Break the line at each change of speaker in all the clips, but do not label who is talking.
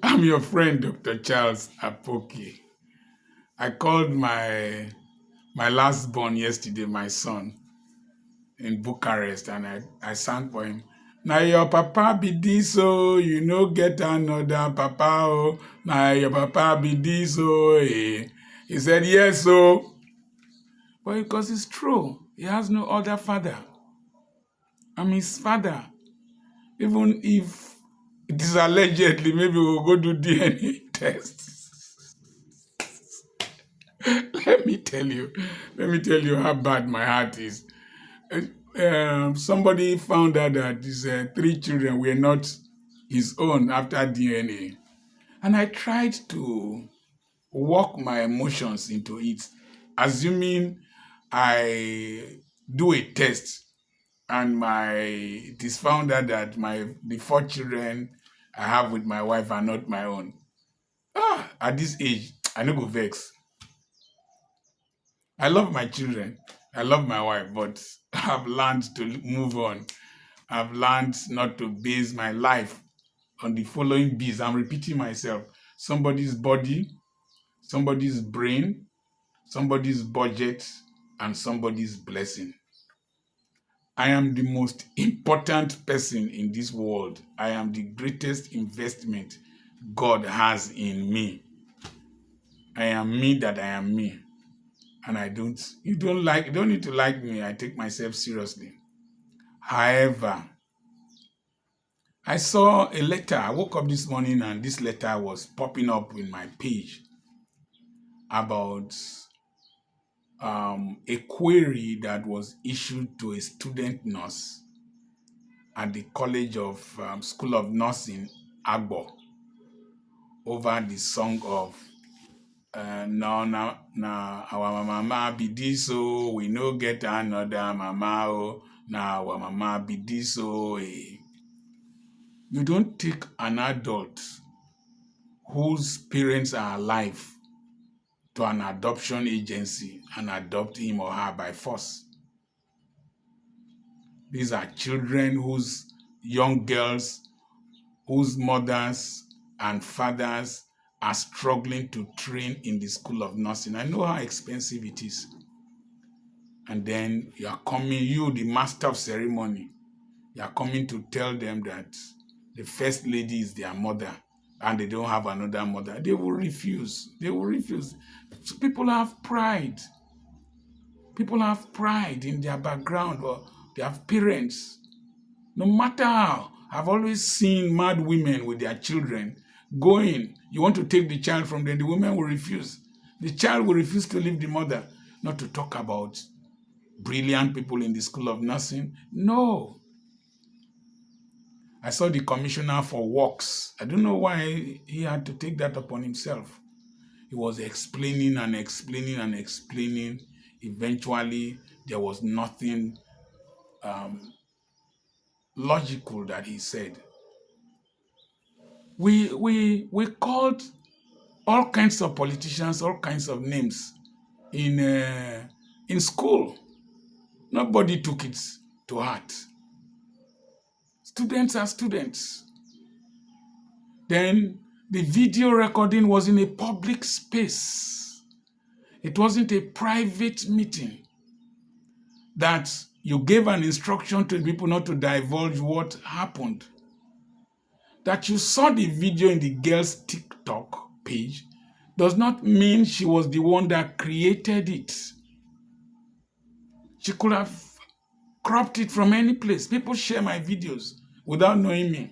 I'm your friend, Dr. Charles Apoki. I called my last born yesterday, my son, in Bucharest, and I sang for him. Now your papa be this, oh, you no get another papa, oh. Now your papa be this, oh, eh. He said, yes, oh. But because it's true, he has no other father. I'm his father. Even if it is allegedly, maybe we'll go do DNA tests. Let me tell you how bad my heart is. Somebody found out that his three children were not his own after DNA. And I tried to work my emotions into it, assuming I do a test and it is found out that the four children I have with my wife are not my own. At this age, I no go vex. I love my children. I love my wife, but I've learned to move on. I've learned not to base my life on the following B's. I'm repeating myself. Somebody's body, somebody's brain, somebody's budget, and somebody's blessing. I am the most important person in this world. I am the greatest investment God has in me. I am me that I am me. And you don't need to like me. I take myself seriously. However, I saw a letter. I woke up this morning and this letter was popping up in my page about a query that was issued to a student nurse at the College of School of Nursing, Agbor, over the song of now our mama be this, oh, we no get another mama, oh, now our mama be this, oh, eh. You don't take an adult whose parents are alive to an adoption agency and adopt him or her by force. These are children young girls whose mothers and fathers are struggling to train in the school of nursing. I know how expensive it is. And then you, the master of ceremony, you are coming to tell them that the first lady is their mother and they don't have another mother. They will refuse. So people have pride. People have pride in their background or they have parents. No matter how, I've always seen mad women with their children going. You want to take the child from them, the women will refuse. The child will refuse to leave the mother. Not to talk about brilliant people in the school of nursing. No. I saw the commissioner for works. I don't know why he had to take that upon himself. He was explaining and explaining and explaining. Eventually, there was nothing logical that he said. We called all kinds of politicians, all kinds of names in school. Nobody took it to heart. Students are students. Then the video recording was in a public space. It wasn't a private meeting that you gave an instruction to people not to divulge what happened. That you saw the video in the girl's TikTok page does not mean she was the one that created it. She could have cropped it from any place. People share my videos without knowing me.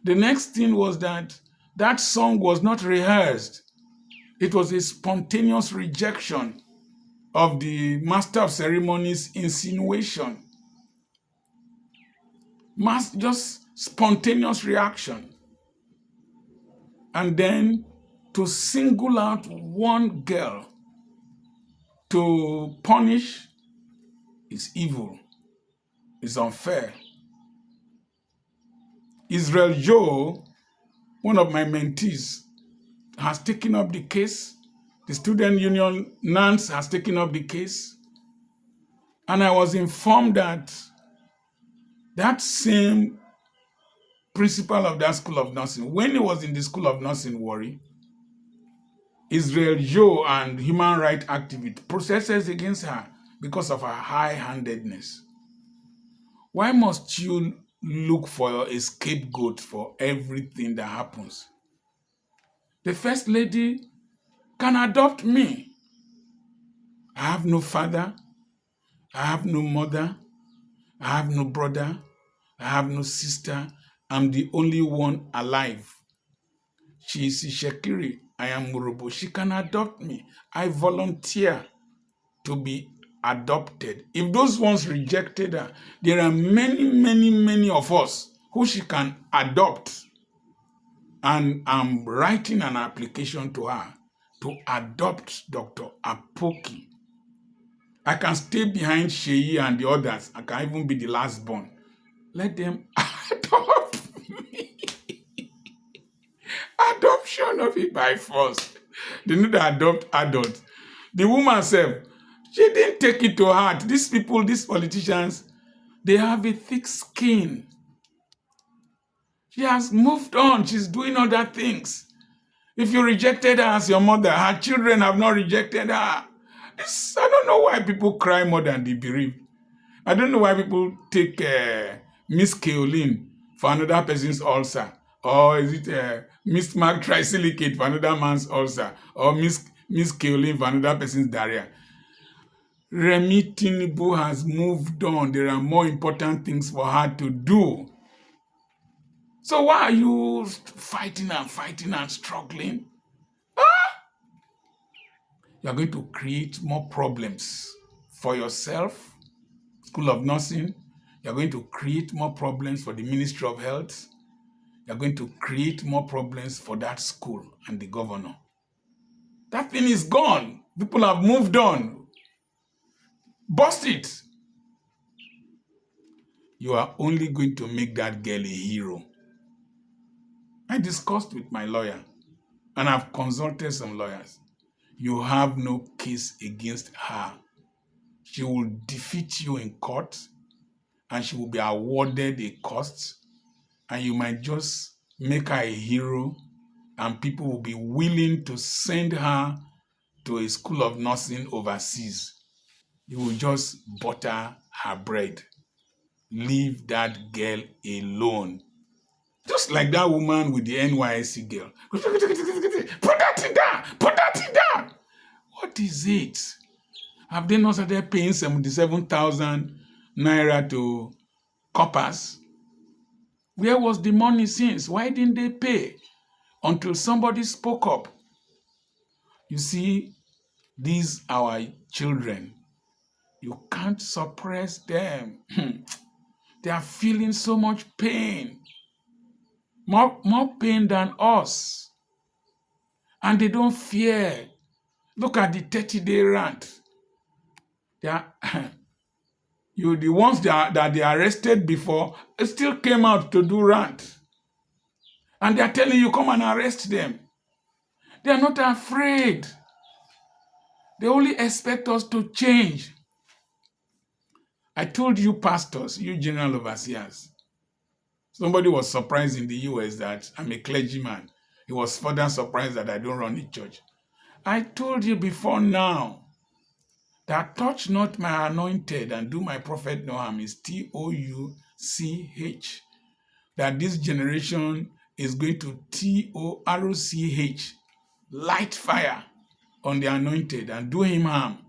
The next thing was that song was not rehearsed. It was a spontaneous rejection of the master of ceremonies insinuation. Just spontaneous reaction. And then to single out one girl to punish is evil, is unfair. Israel Joe, one of my mentees, has taken up the case. The student union, Nance, has taken up the case. And I was informed that that same principal of that school of nursing, when he was in the school of nursing, Warri, Israel Joe and human rights activists protested against her because of her high-handedness. Why must you look for a scapegoat for everything that happens? The first lady can adopt me. I have no father. I have no mother. I have no brother. I have no sister. I'm the only one alive. She is Shekiri. I am Murobo. She can adopt me. I volunteer to be adopted. If those ones rejected her, there are many, many, many of us who she can adopt. And I'm writing an application to her to adopt Dr. Apoki. I can stay behind Sheyi and the others. I can even be the last born. Let them adopt me. Adoption of it by force. They need to adopt adults. The woman herself, she didn't take it to heart. These people, these politicians, they have a thick skin. She has moved on. She's doing other things. If you rejected her as your mother, her children have not rejected her. I don't know why people cry more than they bereave. I don't know why people take Miss Kaolin for another person's ulcer. Or is it Miss Mark Trisilicate for another man's ulcer? Or Miss Kaolin for another person's diarrhea. Remi Tinubu has moved on. There are more important things for her to do. So why are you fighting and struggling? You're going to create more problems for yourself, School of Nursing. You're going to create more problems for the Ministry of Health. You're going to create more problems for that school and the governor. That thing is gone. People have moved on. Bust it. You are only going to make that girl a hero. I discussed with my lawyer, and I've consulted some lawyers. You have no case against her. She will defeat you in court, and she will be awarded a cost, and you might just make her a hero, and people will be willing to send her to a school of nursing overseas. You will just butter her bread. Leave that girl alone. Just like that woman with the NYSC girl. Put that thing down! Put that thing down! What is it? Have they not started paying 77,000 naira to coppers? Where was the money since? Why didn't they pay? Until somebody spoke up. You see, these are our children. You can't suppress them. They are feeling so much pain. More pain than us. And they don't fear. Look at the 30-day rant. They are, the ones that they arrested before still came out to do rant. And they are telling you, come and arrest them. They are not afraid. They only expect us to change. I told you pastors, you general overseers. Somebody was surprised in the US that I'm a clergyman. He was further surprised that I don't run a church. I told you before now that touch not my anointed and do my prophet no harm is TOUCH. That this generation is going to TORCH, light fire on the anointed and do him harm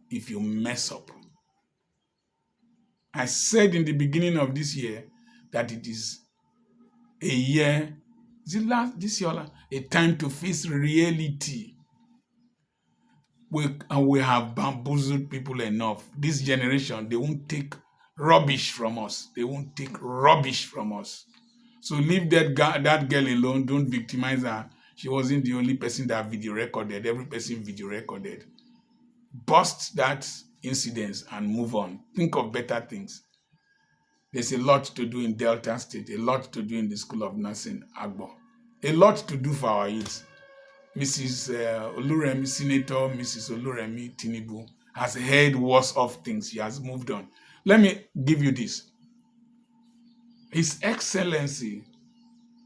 if you mess up. I said in the beginning of this year that it is a year, this year, a time to face reality. We have bamboozled people enough. This generation, they won't take rubbish from us. They won't take rubbish from us. So leave that girl alone. Don't victimize her. She wasn't the only person that video recorded. Every person video recorded. Bust that incident and move on. Think of better things. There's a lot to do in Delta State, a lot to do in the School of Nursing, Agbor. A lot to do for our youth. Mrs. Oluremi, Senator Mrs. Oluremi Tinubu, has heard worse of things. She has moved on. Let me give you this. His Excellency,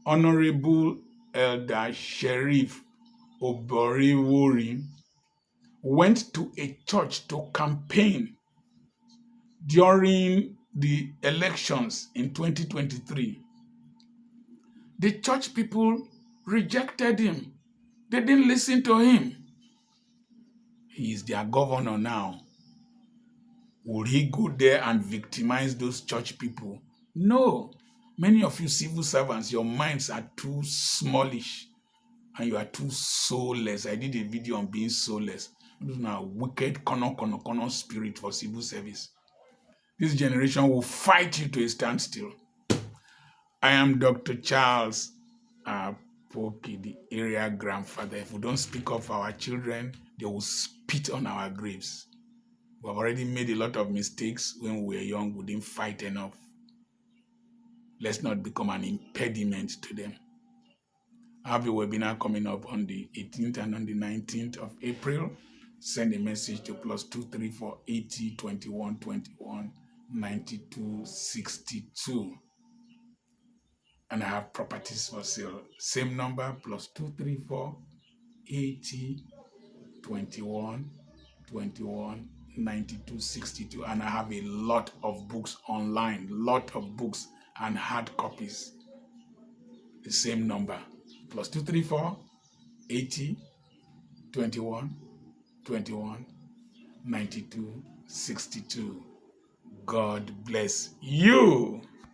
Honorable Elder Sheriff Oboriwori went to a church to campaign during the elections in 2023. The church people rejected him. They didn't listen to him. He is their governor now. Will he go there and victimize those church people? No. Many of you civil servants, your minds are too smallish and you are too soulless. I did a video on being soulless. Those are wicked kono spirit for civil service. This generation will fight you to a standstill. I am Dr. Charles Apoki, the area grandfather. If we don't speak up for our children, they will spit on our graves. We have already made a lot of mistakes when we were young. We didn't fight enough. Let's not become an impediment to them. I have a webinar coming up on the 18th and on the 19th of April. Send a message to +234 80 21 21 92 62. And I have properties for sale. Same number, +234 80 21 21 92 62. And I have a lot of books online, and hard copies. The same number, +234 80 21 21 92 62. God bless you.